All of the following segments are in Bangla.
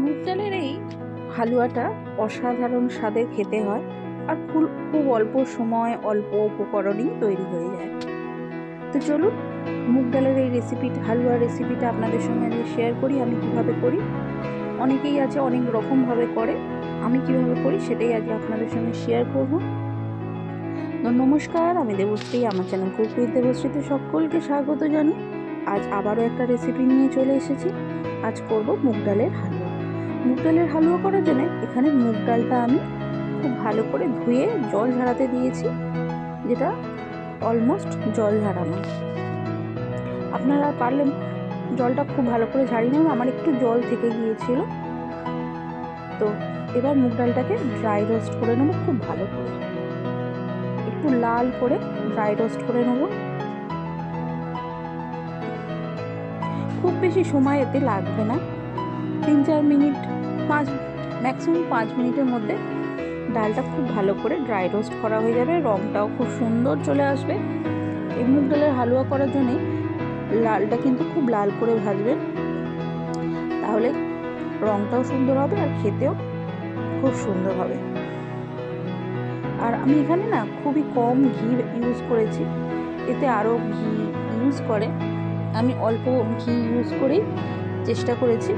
মুগ ডালের এই হালুয়াটা অসাধারণ স্বাদের খেতে হয় আর খুব অল্প সময় অল্প উপকরণেই তৈরি হয়ে যায়। তো চলুন মুগ ডালের এই হালুয়া রেসিপিটা আপনাদের সঙ্গে আমি শেয়ার করি। আমি কিভাবে করি, অনেকেই আছে অনেক রকমভাবে করে, আমি কিভাবে করি সেটাই আজ আপনাদের সঙ্গে শেয়ার করব। তো নমস্কার, আমি দেবশ্রী, আমার চ্যানেল কুক উইথ দেবশ্রীতে সকলকে স্বাগত জানাই। আজ আবারও একটা রেসিপি নিয়ে চলে এসেছি। আজ করব মুগ ডালের হালুয়া। মুগ ডালের হালুয়া করার জন্য এখানে মুগ ডালটা আমি খুব ভালো করে ধুয়ে জল ঝরাতে দিয়েছি, যেটা অলমোস্ট জল ঝরানো। আপনারা পারলে জলটা খুব ভালো করে ঝারিয়ে নেবেন, আমার একটু জল থেকে গিয়েছিল। তো এবার মুগ ডালটাকে ড্রাই রোস্ট করে নেবো, খুব ভালো করে একটু লাল করে ড্রাই রোস্ট করে নেব। খুব বেশি সময় এতে লাগবে না, 3-4 মিনিট, ম্যাক্সিমাম 5 মিনিটের মধ্যে ডালটা খুব ভালো করে ড্রাই রোস্ট করা হয়ে যাবে। রঙটাও খুব সুন্দর চলে আসবে। এই মুগ ডালের হালুয়া করার জন্যে লালটা কিন্তু খুব লাল করে ভাজবেন, তাহলে রঙটাও সুন্দর হবে আর খেতেও খুব সুন্দর হবে। আর আমি এখানে না খুবই কম ঘি ইউজ করেছি, এতে আরও ঘি ইউজ করে, আমি অল্প ঘি ইউজ করেই চেষ্টা করেছি।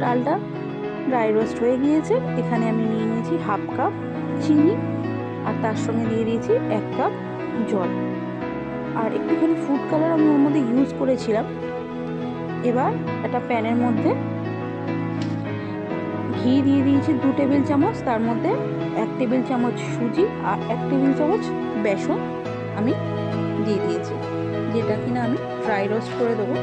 ডালটা ড্রাই রোস্ট হয়ে গিয়েছে। এখানে আমি নিয়ে নিয়েছি 1/2 কাপ চিনি আর তার সঙ্গে দিয়ে দিয়েছি 1 কাপ জল আর একটুখানি ফুড কালার আমি ওর মধ্যে ইউজ করেছিলাম। এবার একটা প্যানের মধ্যে ঘি দিয়ে দিয়েছি 2 টেবিল চামচ, তার মধ্যে 1 টেবিল চামচ সুজি আর 1 টেবিল চামচ বেসন আমি দিয়ে দিয়েছি, যেটা কিনা আমি ড্রাই রোস্ট করে দেবো।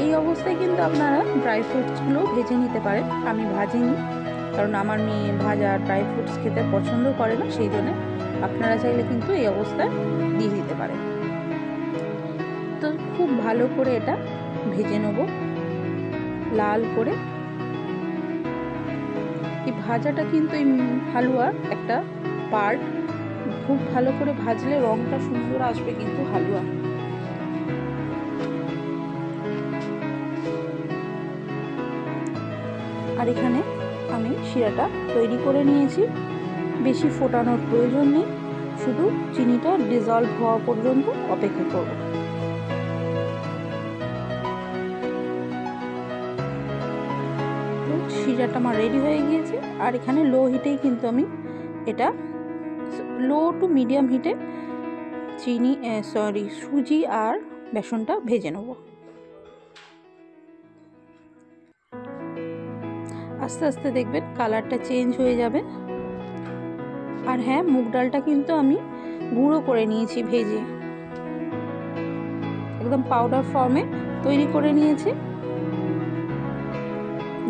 এই অবস্থায় কিন্তু আপনারা ড্রাই ফ্রুটসগুলো ভেজে নিতে পারেন। আমি ভাজিনি, কারণ আমার মেয়ে ভাজা ড্রাই ফ্রুটস খেতে পছন্দ করে না, সেই জন্য আপনারা চাইলে কিন্তু এই অবস্থায় দিয়ে দিতে পারেন। তো খুব ভালো করে এটা ভেজে নেব লাল করে। এই ভাজাটা কিন্তু এই হালুয়ার একটা পার্ট, খুব ভালো করে ভাজলে রঙটা সুন্দর আসবে কিন্তু হালুয়া। আর এখানে আমি শিরাটা তৈরি করে নিয়েছি, বেশি ফোটানোর প্রয়োজন নেই, শুধু চিনিটা ডিজলভ হওয়া পর্যন্ত অপেক্ষা করব। শিরাটা আমার রেডি হয়ে গিয়েছে। আর এখানে লো হিটেই কিন্তু আমি এটা লো টু মিডিয়াম হিটে সুজি আর বেসনটা ভেজে নেব। আস্তে আস্তে দেখবেন কালারটা চেঞ্জ হয়ে যাবে। আর হ্যাঁ, মুগ ডালটা কিন্তু আমি গুঁড়ো করে নিয়েছি, ভেজে একদম পাউডার ফর্মে তৈরি করে নিয়েছি,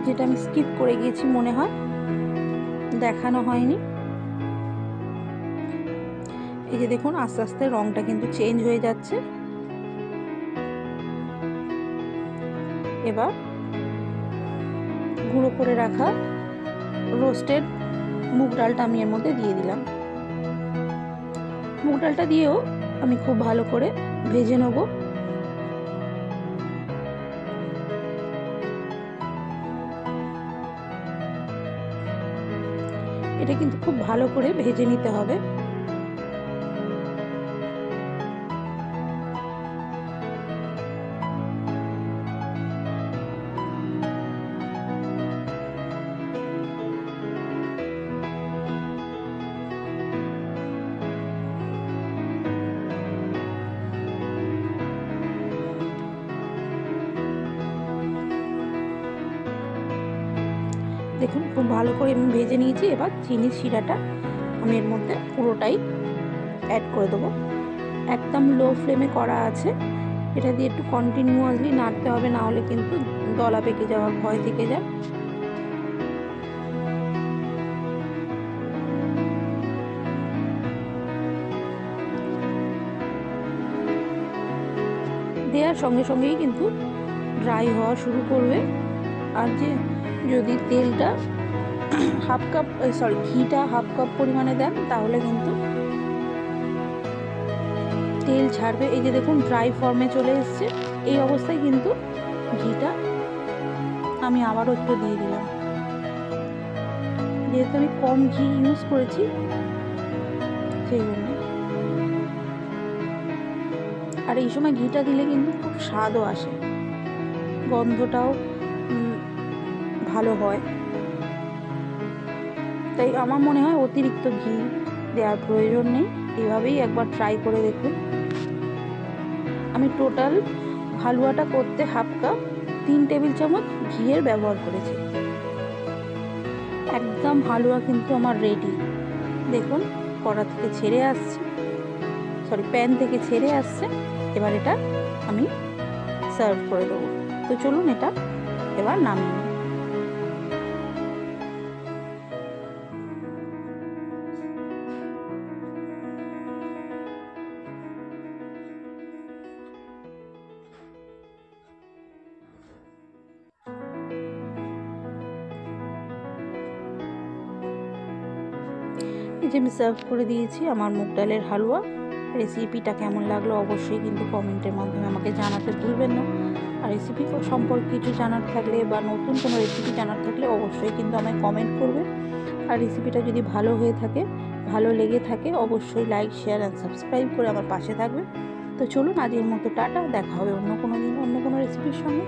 যেটা আমি স্কিপ করে গিয়েছি মনে হয়, দেখানো হয়নি। এই যে দেখুন আস্তে আস্তে রংটা কিন্তু চেঞ্জ হয়ে যাচ্ছে। এবার গুঁড়ো করে রাখা রোস্টেড মুগ ডালটা আমি এর মধ্যে দিয়ে দিলাম। মুগ ডালটা দিয়েও আমি খুব ভালো করে ভেজে নেব। এটা কিন্তু খুব ভালো করে ভেজে নিতে হবে। দেখুন খুব ভালো করে আমি ভেজে নিয়েছি। এবার চিনির শিরাটা আমি এর মধ্যে পুরোটাই অ্যাড করে দেবো। একদম লো ফ্লেমে করা আছে, এটা দিয়ে একটু কন্টিনিউয়াসলি নাড়তে হবে, না হলে কিন্তু দলা পেকে যাওয়ার ভয় থেকে যায়। দেওয়ার সঙ্গে সঙ্গেই কিন্তু ড্রাই হওয়া শুরু করবে। আর যদি তেলটা ঘিটা 1/2 কাপ পরিমাণে দেন, তাহলে কিন্তু তেল ছাড়বে। এই যে দেখুন ড্রাই ফর্মে চলে এসছে, এই অবস্থায় কিন্তু ঘিটা আমি আবারও একটু দিয়ে দিলাম। যেহেতু আমি কম ঘি ইউজ করেছি সেই জন্য। আর এই সময় ঘিটা দিলে কিন্তু খুব স্বাদও আসে, গন্ধটাও ভালো হয়। তাই আমার মনে হয় অতিরিক্ত ঘি দেওয়ার প্রয়োজন নেই, এভাবেই একবার ট্রাই করে দেখুন। আমি টোটাল হালুয়াটা করতে হাফ কাপ 3 টেবিল চামচ ঘিয়ের ব্যবহার করেছি। একদম হালুয়া কিন্তু আমার রেডি। দেখুন কড়া থেকে ছেড়ে আসছে, প্যান থেকে ছেড়ে আসছে। এবার এটা আমি সার্ভ করে দেবো। তো চলুন এটা এবার নামিয়ে নিই। এই যে আমি সার্ভ করে দিয়েছি আমার মুগ ডালের হালুয়া। রেসিপিটা কেমন লাগলো অবশ্যই কিন্তু কমেন্টের মাধ্যমে আমাকে জানাতে ভুলবেন না। আর রেসিপি সম্পর্কে কিছু জানার থাকলে বা নতুন কোনো রেসিপি জানার থাকলে অবশ্যই কিন্তু আমায় কমেন্ট করবে। আর রেসিপিটা যদি ভালো হয়ে থাকে, ভালো লেগে থাকে, অবশ্যই লাইক, শেয়ার অ্যান্ড সাবস্ক্রাইব করে আমার পাশে থাকবে। তো চলুন আজকের মতো টাটা, দেখা হবে অন্য কোনো দিন অন্য কোনো রেসিপির সঙ্গে।